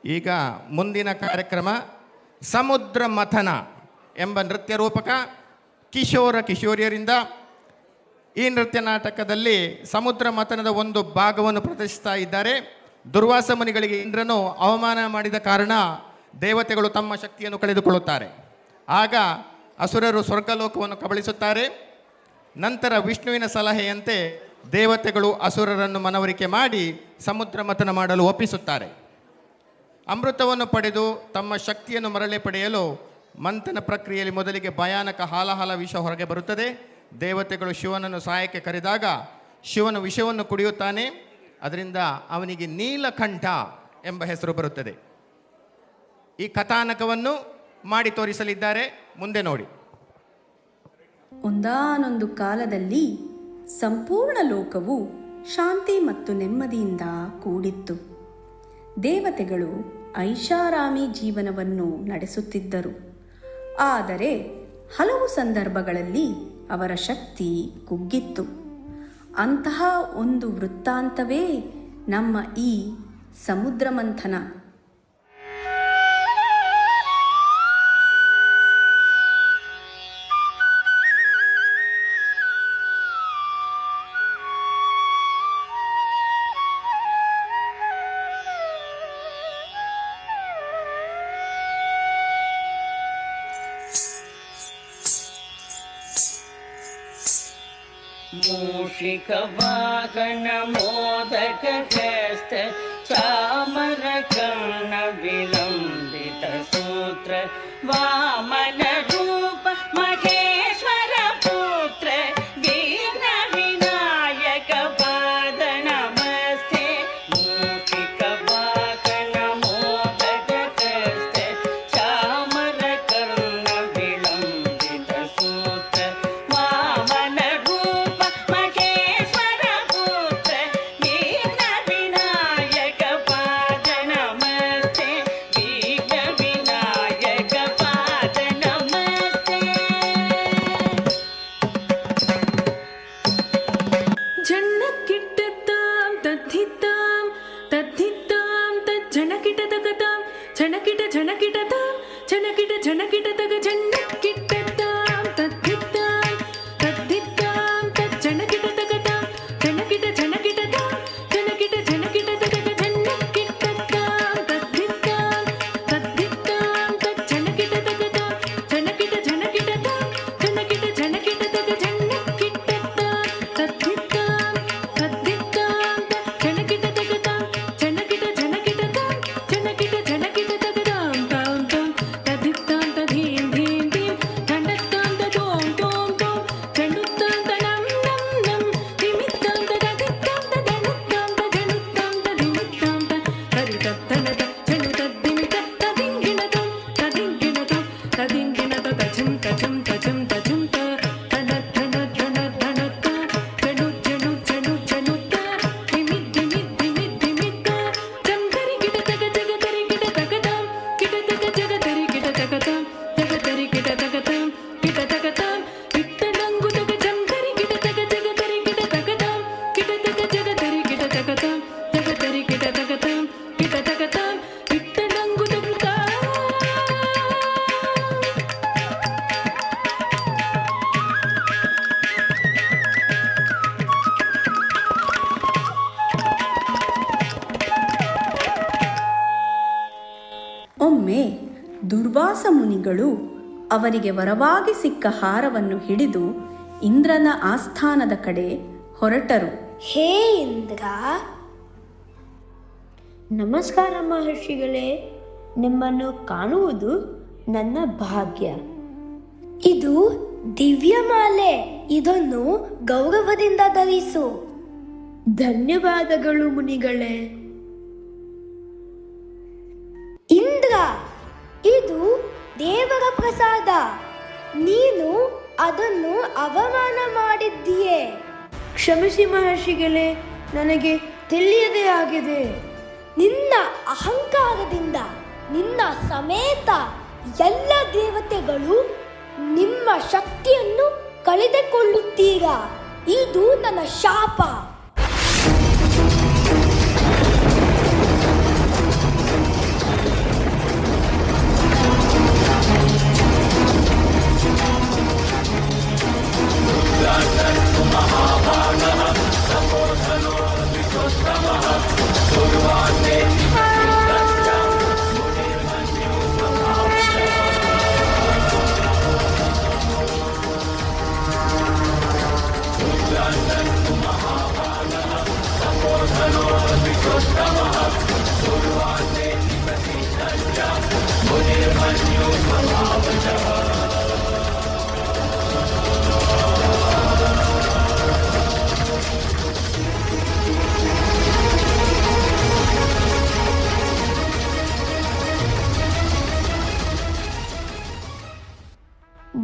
ಈಗ ಮುಂದಿನ ಕಾರ್ಯಕ್ರಮ ಸಮುದ್ರ ಮಥನ ಎಂಬ ನೃತ್ಯ ರೂಪಕ ಕಿಶೋರಿಯರಿಂದ ಈ ನೃತ್ಯ ನಾಟಕದಲ್ಲಿ ಸಮುದ್ರ ಮಥನದ ಒಂದು ಭಾಗವನ್ನು ಪ್ರದರ್ಶಿಸ್ತಾ ಇದ್ದಾರೆ. ದುರ್ವಾಸ ಮುನಿಗಳಿಗೆ ಇಂದ್ರನು ಅವಮಾನ ಮಾಡಿದ ಕಾರಣ ದೇವತೆಗಳು ತಮ್ಮ ಶಕ್ತಿಯನ್ನು ಕಳೆದುಕೊಳ್ಳುತ್ತಾರೆ. ಆಗ ಅಸುರರು ಸ್ವರ್ಗಲೋಕವನ್ನು ಕಬಳಿಸುತ್ತಾರೆ. ನಂತರ ವಿಷ್ಣುವಿನ ಸಲಹೆಯಂತೆ ದೇವತೆಗಳು ಅಸುರರನ್ನು ಮನವರಿಕೆ ಮಾಡಿ ಸಮುದ್ರ ಮಥನ ಮಾಡಲು ಒಪ್ಪಿಸುತ್ತಾರೆ. ಅಮೃತವನ್ನು ಪಡೆದು ತಮ್ಮ ಶಕ್ತಿಯನ್ನು ಮರಳಿ ಪಡೆಯಲು ಮಂಥನ ಪ್ರಕ್ರಿಯೆಯಲ್ಲಿ ಮೊದಲಿಗೆ ಭಯಾನಕ ಹಾಲಾಹಲ ವಿಷ ಹೊರಗೆ ಬರುತ್ತದೆ. ದೇವತೆಗಳು ಶಿವನನ್ನು ಸಹಾಯಕ್ಕೆ ಕರೆದಾಗ ಶಿವನು ವಿಷವನ್ನು ಕುಡಿಯುತ್ತಾನೆ. ಅದರಿಂದ ಅವನಿಗೆ ನೀಲಕಂಠ ಎಂಬ ಹೆಸರು ಬರುತ್ತದೆ. ಈ ಕಥಾನಕವನ್ನು ಮಾಡಿ ತೋರಿಸಲಿದ್ದಾರೆ, ಮುಂದೆ ನೋಡಿ. ಒಂದಾನೊಂದು ಕಾಲದಲ್ಲಿ ಸಂಪೂರ್ಣ ಲೋಕವು ಶಾಂತಿ ಮತ್ತು ನೆಮ್ಮದಿಯಿಂದ ಕೂಡಿತ್ತು. ದೇವತೆಗಳು ಐಷಾರಾಮಿ ಜೀವನವನ್ನು ನಡೆಸುತ್ತಿದ್ದರು. ಆದರೆ ಹಲವು ಸಂದರ್ಭಗಳಲ್ಲಿ ಅವರ ಶಕ್ತಿ ಕುಗ್ಗಿತ್ತು. ಅಂತಹ ಒಂದು ವೃತ್ತಾಂತವೇ ನಮ್ಮ ಈ ಸಮುದ್ರ ಮಂಥನ. मूषिकवाहन मोदकहस्त चामरकर्ण विलम्बित सूत्र वामन रूप महेश्वर पुत्र दीन विनायक पाद नमस्ते. मूषिकवाहन मोदकहस्त चामरकर्ण विलम्बित सूत्र वामन ಒಮ್ಮೆ ದುರ್ವಾಸ ಮುನಿಗಳು ಅವರಿಗೆ ವರವಾಗಿ ಸಿಕ್ಕ ಹಾರವನ್ನು ಹಿಡಿದು ಇಂದ್ರನ ಆಸ್ಥಾನದ ಕಡೆ ಹೊರಟರು. ಹೇ ಇಂದ್ರ, ನಮಸ್ಕಾರ ಮಹರ್ಷಿಗಳೇ, ನಿಮ್ಮನ್ನು ಕಾಣುವುದು ನನ್ನ ಭಾಗ್ಯ. ಇದು ದಿವ್ಯಮಾಲೆ, ಇದನ್ನು ಗೌರವದಿಂದ ಧರಿಸು. ಧನ್ಯವಾದಗಳು ಮುನಿಗಳೇ. ಇಂದ್ರ, ಇದು ದೇವರ ಪ್ರಸಾದ, ನೀನು ಅದನ್ನು ಅವಮಾನ ಮಾಡಿದ್ದೀಯೆ. ಕ್ಷಮಿಸಿ ಮಹರ್ಷಿಗಳೇ, ನನಗೆ ತಿಳಿಯದೇ ಆಗಿದೆ. ನಿನ್ನ ಅಹಂಕಾರದಿಂದ ನಿನ್ನ ಸಮೇತ ಎಲ್ಲ ದೇವತೆಗಳು ನಿಮ್ಮ ಶಕ್ತಿಯನ್ನು ಕಳೆದುಕೊಳ್ಳುತ್ತೀರಾ. ಇದು ನನ್ನ ಶಾಪ.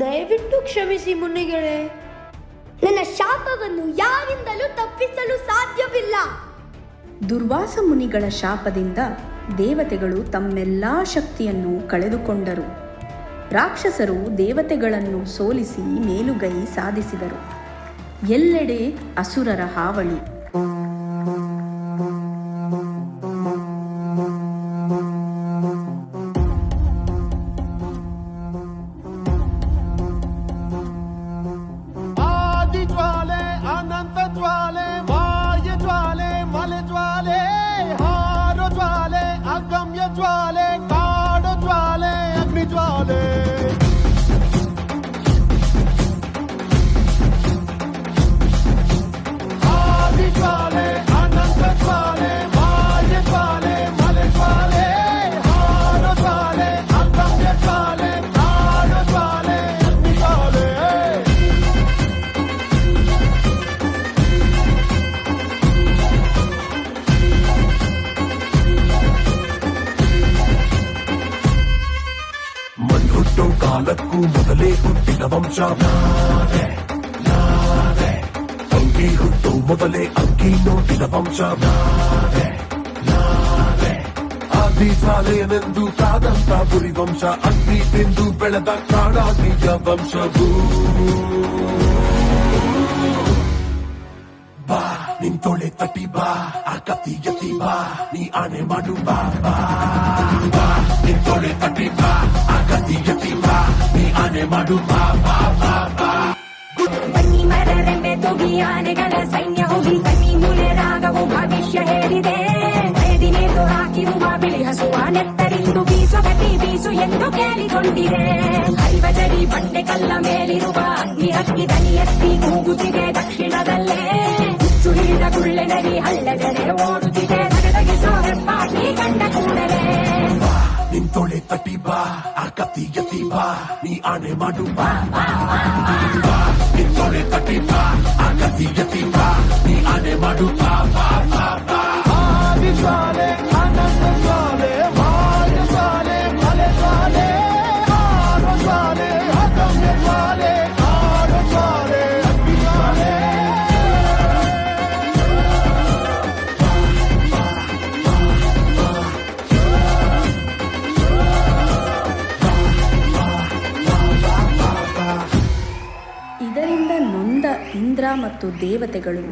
ದಯವಿಟ್ಟು ಕ್ಷಮಿಸಿ ಮುನಿಗಳೇ. ನನ್ನ ಶಾಪವನ್ನು ಯಾರಿಂದಲೂ ತಪ್ಪಿಸಲು ಸಾಧ್ಯವಿಲ್ಲ. ದುರ್ವಾಸ ಮುನಿಗಳ ಶಾಪದಿಂದ ದೇವತೆಗಳು ತಮ್ಮೆಲ್ಲ ಶಕ್ತಿಯನ್ನು ಕಳೆದುಕೊಂಡರು. ರಾಕ್ಷಸರು ದೇವತೆಗಳನ್ನು ಸೋಲಿಸಿ ಮೇಲುಗೈ ಸಾಧಿಸಿದರು. ಎಲ್ಲೆಡೆ ಅಸುರರ ಹಾವಳಿ. ಜ್ವಾಲೆ ಅನಂತ ಜ್ವಾಲೆ ವಾಯು ಜ್ವಾಲೆ ಮಲೆ ಜ್ವಾಲೆ ಹಾರೋ ಜ್ವಾಲೆ ಅಗಮ್ಯ ಜ್ವಾಲೆ ಕಾಡು ಜ್ವಾಲೆ ಅಗ್ನಿ ಜ್ವಾಲೆ ಆದಿ ಜ್ವಾಲೆ ಅನಂತ ಜ್ವಾಲೆ ವಾಯು ಜ್ವಾಲೆ ಮಲೆ ಜ್ವಾಲೆ ಹಾರೋ ಜ್ವಾಲೆ ಅಗಮ್ಯ ಜ್ವಾಲೆ ಕಾಡು ಜ್ವಾಲೆ ಅಗ್ನಿ ಜ್ವಾಲೆ. ಹುಟ್ಟೋ ಕಾಲಕ್ಕೂ ಮೊದಲೇ ಹುಟ್ಟಿದ ವಂಶ ನಾವೇ ನಾವೇ. ಅಂಗಿ ಹುಟ್ಟೋ ಮೊದಲೇ ಅಂಗಿ ನೋಟಿದ ವಂಶ ನಾವೇ ನಾವೇ. ಆದಿ ಜ್ವಾಲೆಯನೆಂದು ಕಾದಂತ ಬುರಿ ವಂಶ ಅಗ್ನಿ ತಿಂದು ಬೆಳೆದ ಕಾಡಾಗ್ನಿಯ ವಂಶವು. ಬಾ ನಿಂತೊಳೆ ತಟಿ ಬಾ ಆ ಕತಿ ಯತಿ ಬಾ ನೀ ಆಣೆ ಮಾಡು ಬಾ ಬಾ ಬಾ ನಿಂತೊಳೆ ತಟಿ ಬಾ ಆ ಕತಿ ಯತಿ ಬಾ ನೀ ಆಣೆ ಮಾಡು ಬಾ ಬಾ ಬಾ ಬಾ. ಬನ್ನಿ ಮರರೆಂಬೆ ತುಗಿ ಆನೆಗಳ ಸೈನ್ಯ ಹೋಗಿ ಕನ್ನಿ ಮೂಲೆ ರಾಗವು ಭವಿಷ್ಯ ಹೇಳಿದೆ. ಭಯದಿನೇದು ಹಾಕಿರುವ ಬಿಳಿ ಹಸುವ ನೆತ್ತರಿಂದು ಬೀಸು ಗತಿ ಬೀಸು ಎಂದು ಕೇಳಿಕೊಂಡಿದೆ. ಹರಿವಜರಿ ಬಂಡೆ ಕಲ್ಲ ಮೇಲಿರುವ ಅಗ್ನಿ ಹಕ್ಕಿ ದನಿ ಎತ್ತಿ ಕೂಗುತ್ತಿದೆ ದಕ್ಷಿಣದಲ್ಲೇ. ಹುಚ್ಚು ಹಿಡಿದ ಗುಳ್ಳೆ ನರಿ ಹಳ್ಳದರೆ ಓಡುತ್ತಿದೆ ದಗದಗಿಸೋ ಹೆಪ್ಪಾಗಿ ಕಂಡ ಕೂಡಲೇ. ನಿಂತೊಳೆ ತಟಿ ಬಾ ಆ ಕತಿ ಯತಿ ಬಾ ನೀ ಆಣೆ ಮಾಡು ಬಾ ಬಾ ಬಾ. ನಿಂತೊಳೆ ತಟಿ ಬಾ ಆ ಕತಿ ಯತಿ ಬಾ ನೀ ಆಣೆ ಮಾಡು ಬಾ ಬಾ ಬಾ ಬಾ. ಆದಿ ಜ್ವಾಲೆ ಅನಂತ ಜ್ವಾಲೆ ವಾಯು ಜ್ವಾಲೆ ಮಲೆ ಜ್ವಾಲೆ ಹಾರೋ ಜ್ವಾಲೆ ಅಗಮ್ಯ ಜ್ವಾಲೆ ಕಾಡು ಜ್ವಾಲೆ ಅಗ್ನಿ ಜ್ವಾಲೆ. ಇದರಿಂದ ನೊಂದ ಇಂದ್ರ ಮತ್ತು ದೇವತೆಗಳು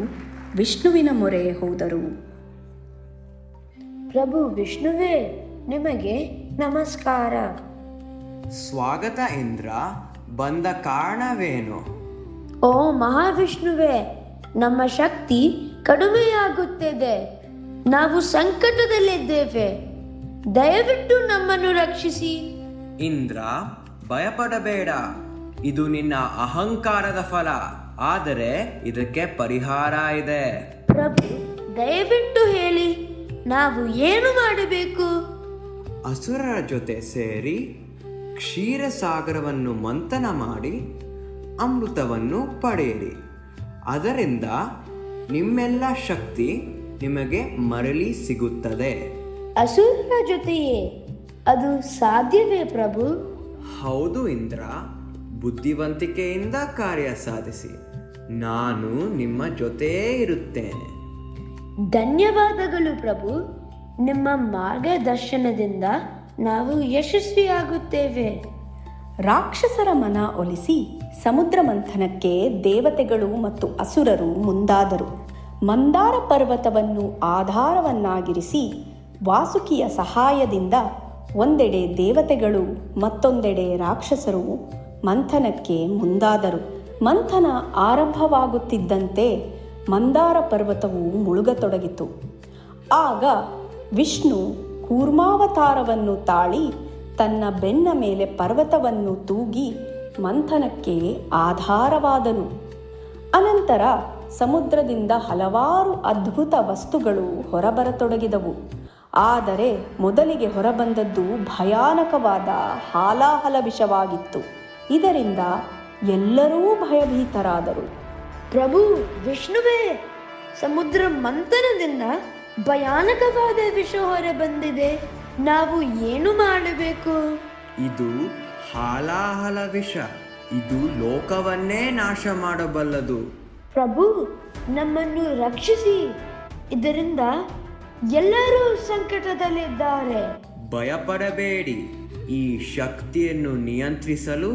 ವಿಷ್ಣುವಿನ ಮೊರೆ ಹೋದರು. ಪ್ರಭು ವಿಷ್ಣುವೇ, ನಿಮಗೆ ನಮಸ್ಕಾರ. ಸ್ವಾಗತ ಇಂದ್ರ. ಬಂದ ಕಾರಣವೇನು? ಓ ಮಹಾವಿಷ್ಣುವೇ, ನಮ್ಮ ಶಕ್ತಿ ಕಡಿಮೆಯಾಗುತ್ತಿದೆ. ನಾವು ಸಂಕಟದಲ್ಲಿದ್ದೇವೆ. ದಯವಿಟ್ಟು ನಮ್ಮನ್ನು ರಕ್ಷಿಸಿ. ಇಂದ್ರ, ಭಯಪಡಬೇಡ. ಇದು ನಿನ್ನ ಅಹಂಕಾರದ ಫಲ. ಆದರೆ ಇದಕ್ಕೆ ಪರಿಹಾರ ಇದೆ. ಪ್ರಭು ದಯವಿಟ್ಟು ಹೇಳಿ, ನಾವು ಏನು ಮಾಡಬೇಕು? ಅಸುರರ ಜೊತೆ ಸೇರಿ ಕ್ಷೀರಸಾಗರವನ್ನು ಮಂಥನ ಮಾಡಿ ಅಮೃತವನ್ನು ಪಡೆಯಿರಿ. ಅದರಿಂದ ನಿಮ್ಮೆಲ್ಲ ಶಕ್ತಿ ನಿಮಗೆ ಮರಳಿ ಸಿಗುತ್ತದೆ. ಅಸುರರ ಜೊತೆಯೇ? ಅದು ಸಾಧ್ಯವೇ ಪ್ರಭು? ಹೌದು ಇಂದ್ರ. ಬುದ್ಧಿವಂತಿಕೆಯಿಂದ ಕಾರ್ಯ ಸಾಧಿಸಿ. ನಾನು ನಿಮ್ಮ ಜೊತೆ ಇರುತ್ತೇನೆ. ಧನ್ಯವಾದಗಳು ಪ್ರಭು. ನಿಮ್ಮ ಮಾರ್ಗದರ್ಶನದಿಂದ ನಾವು ಯಶಸ್ವಿಯಾಗುತ್ತೇವೆ. ರಾಕ್ಷಸರ ಮನ ಒಲಿಸಿ ಸಮುದ್ರ ಮಂಥನಕ್ಕೆ ದೇವತೆಗಳು ಮತ್ತು ಅಸುರರು ಮುಂದಾದರು. ಮಂದಾರ ಪರ್ವತವನ್ನು ಆಧಾರವನ್ನಾಗಿರಿಸಿ ವಾಸುಕಿಯ ಸಹಾಯದಿಂದ ಒಂದೆಡೆ ದೇವತೆಗಳು ಮತ್ತೊಂದೆಡೆ ರಾಕ್ಷಸರು ಮಂಥನಕ್ಕೆ ಮುಂದಾದರು. ಮಂಥನ ಆರಂಭವಾಗುತ್ತಿದ್ದಂತೆ ಮಂದಾರ ಪರ್ವತವು ಮುಳುಗತೊಡಗಿತು. ಆಗ ವಿಷ್ಣು ಕೂರ್ಮಾವತಾರವನ್ನು ತಾಳಿ ತನ್ನ ಬೆನ್ನ ಮೇಲೆ ಪರ್ವತವನ್ನು ತೂಗಿ ಮಂಥನಕ್ಕೆ ಆಧಾರವಾದನು. ಅನಂತರ ಸಮುದ್ರದಿಂದ ಹಲವಾರು ಅದ್ಭುತ ವಸ್ತುಗಳು ಹೊರಬರತೊಡಗಿದವು. ಆದರೆ ಮೊದಲಿಗೆ ಹೊರಬಂದದ್ದು ಭಯಾನಕವಾದ ಹಾಲಾಹಲ ವಿಷವಾಗಿತ್ತು. ಇದರಿಂದ ಎಲ್ಲರೂ ಭಯಭೀತರಾದರು. ಪ್ರಭು ವಿಷ್ಣುವೇ, ಸಮುದ್ರ ಮಂಥನದಿಂದ ಭಯಾನಕವಾದ ವಿಷ ಹೊರ ಬಂದಿದೆ. ನಾವು ಏನು ಮಾಡಬೇಕು? ಇದು ಹಾಲಾಹಲ ವಿಷ. ಇದು ಲೋಕವನ್ನೇ ನಾಶ ಮಾಡಬಲ್ಲದು. ಪ್ರಭು ನಮ್ಮನ್ನು ರಕ್ಷಿಸಿ, ಇದರಿಂದ ಎಲ್ಲರೂ ಸಂಕಟದಲ್ಲಿದ್ದಾರೆ. ಭಯಪಡಬೇಡಿ, ಈ ಶಕ್ತಿಯನ್ನು ನಿಯಂತ್ರಿಸಲು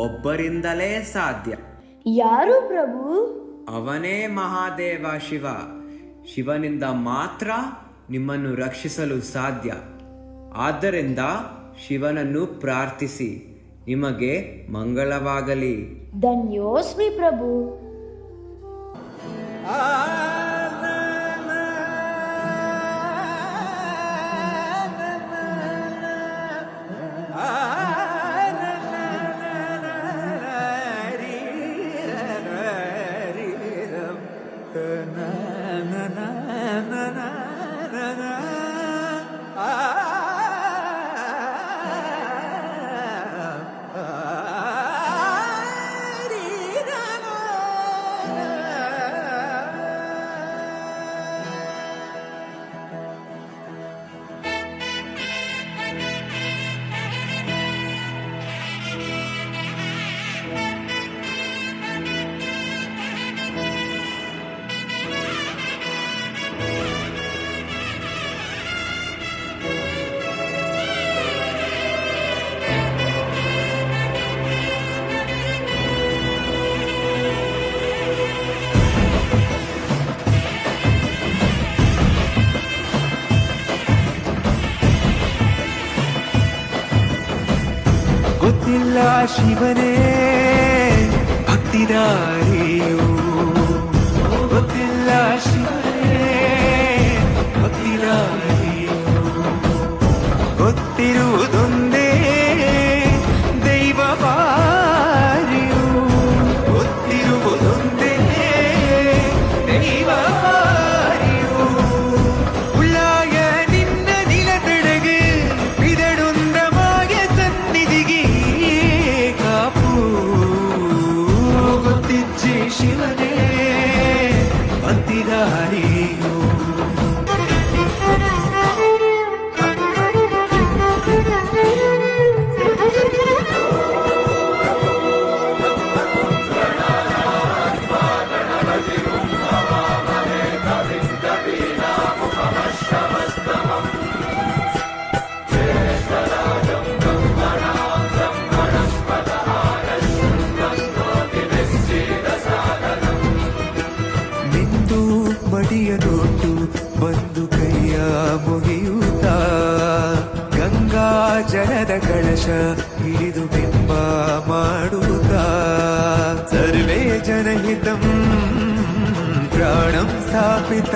ಒಬ್ಬರಿಂದಲೇ ಸಾಧ್ಯ. ಯಾರು ಪ್ರಭು? ಅವನೇ ಮಹಾದೇವ ಶಿವ. ಶಿವನಿಂದ ಮಾತ್ರ ನಿಮ್ಮನ್ನು ರಕ್ಷಿಸಲು ಸಾಧ್ಯ. ಆದ್ದರಿಂದ ಶಿವನನ್ನು ಪ್ರಾರ್ಥಿಸಿ, ನಿಮಗೆ ಮಂಗಳವಾಗಲಿ. ಧನ್ಯೋಸ್ಮಿ ಪ್ರಭು. ಗೊತ್ತಿಲ್ಲ ಶಿವನೇ ಭಕ್ತಿದಾರಿಯು, ಗೊತ್ತಿಲ್ಲ ಶಿವನೇ ಭಕ್ತಿದಾರಿಯು, ಗೊತ್ತಿರುವುದೊಂದೇ ದೈವ ಬಾರಿಯು, ಗೊತ್ತಿರುವುದೊಂದೇ ದೈವ ಬಾರಿಯು. ಉಳ್ಳಾಯ ನಿನ್ನ ನಿಲತಡೆಗೆ ಬಿದಡುಂದ ಮಾಯ ಸನ್ನಿಧಿಗೆ ಕಾಪು, ಗೊತ್ತಿಜ್ಜಿ ಶಿವನೇ ಭಕ್ತಿದಾರಿಯು. ನಿಂದು ಮಡಿಯ ನೋಟು ಬಂದು ಕೈಯ ಮುಗಿಯುತ್ತ, ಗಂಗಾ ಜಲದ ಕಳಶ ಹಿಡಿದು ಬಿಂಬ ಮಾಡುತ್ತ, ಸರ್ವೇ ಜನಹಿತಂ ಪ್ರಾಣಂ ಸ್ಥಾಪಿತ,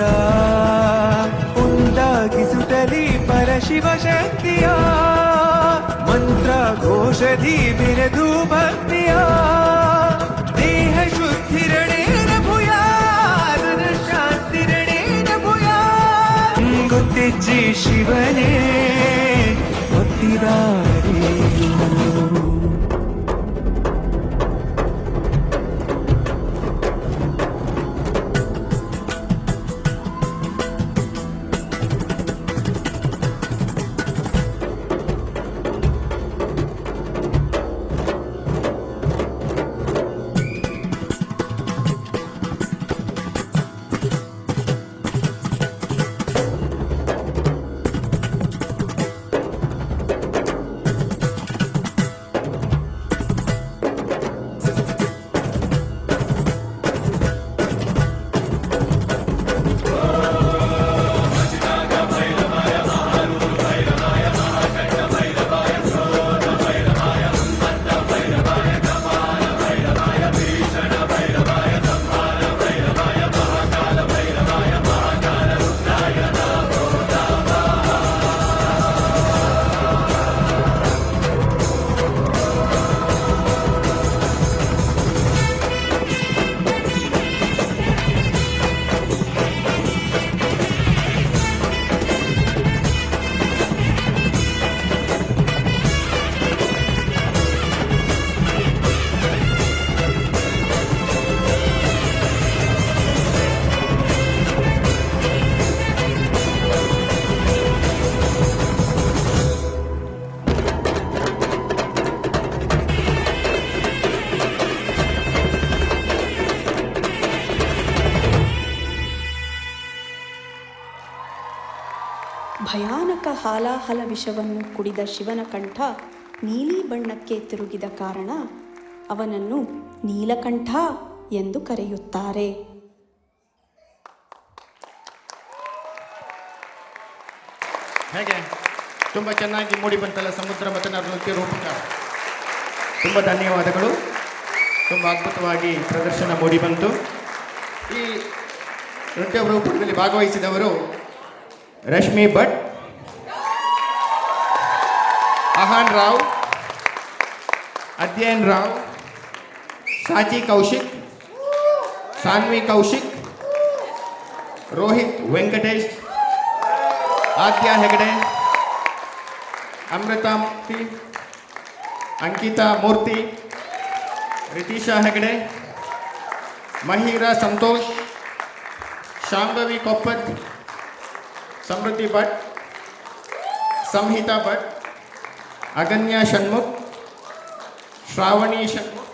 ಉಂಟಾಗಿಸುತ್ತಲಿ ಪರಶಿವ ಶಕ್ತಿಯ ಮಂತ್ರ ಘೋಷಧಿ ಬಿರದು ಭಕ್ತಿಯ, ದೇಹ ಶುದ್ಧಿರಣೇನ ಭೂಯಾತ್ ಶಾಂತಿರಣೇನ ಭೂಯಾತ್. ಗೊತ್ತಿಜ್ಜಿ ಶಿವನೇ ಭಕ್ತಿದಾರಿಯು. ಹಾಲಾಹಲ ವಿಷವನ್ನು ಕುಡಿದ ಶಿವನ ಕಂಠ ನೀಲಿ ಬಣ್ಣಕ್ಕೆ ತಿರುಗಿದ ಕಾರಣ ಅವನನ್ನು ನೀಲಕಂಠ ಎಂದು ಕರೆಯುತ್ತಾರೆ. ಹೇಗೆ ತುಂಬ ಚೆನ್ನಾಗಿ ಮೂಡಿ ಬಂತಲ್ಲ ಸಮುದ್ರ ಮಥನ ನೃತ್ಯ ರೂಪಕ. ತುಂಬ ಧನ್ಯವಾದಗಳು. ತುಂಬ ಅದ್ಭುತವಾಗಿ ಪ್ರದರ್ಶನ ಮೂಡಿ ಬಂತು. ಈ ನೃತ್ಯ ರೂಪಕದಲ್ಲಿ ಭಾಗವಹಿಸಿದವರು ರಶ್ಮಿ ಭಟ್, ಆಹಾನ್ ರಾವ್, ಅಧ್ಯಯನ್ ರಾವ್, ಸಾಚಿ ಕೌಶಿಕ್, ಸಾನ್ವಿ ಕೌಶಿಕ್, ರೋಹಿತ್ ವೆಂಕಟೇಶ್, ಆದ್ಯ ಹೆಗಡೆ, ಅಮೃತಾ ಮೂರ್ತಿ, ಅಂಕಿತಾ ಮೂರ್ತಿ, ರಿತೀಶಾ ಹೆಗಡೆ, ಮಹೀರಾ ಸಂತೋಷ್, ಶಾಂಭವಿ ಕೊಪ್ಪತ್, ಸಮೃದ್ಧಿ ಭಟ್, ಸಂಹಿತಾ ಭಟ್, ಅಗನ್ಯ ಷಣ್ಮುಖ್, ಶ್ರಾವಣಿ ಷಣ್ಮುಖ್,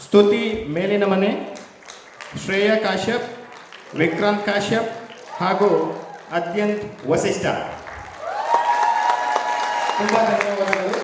ಸ್ತುತಿ ಮೇಲಿನ ಮನೆ, ಶ್ರೇಯಾ ಕಾಶ್ಯಪ್, ವಿಕ್ರಾಂತ್ ಕಾಶ್ಯಪ್ ಹಾಗೂ ಅದ್ಯಂತ್ ವಸಿಷ್ಠ. ತುಂಬ ಧನ್ಯವಾದಗಳು.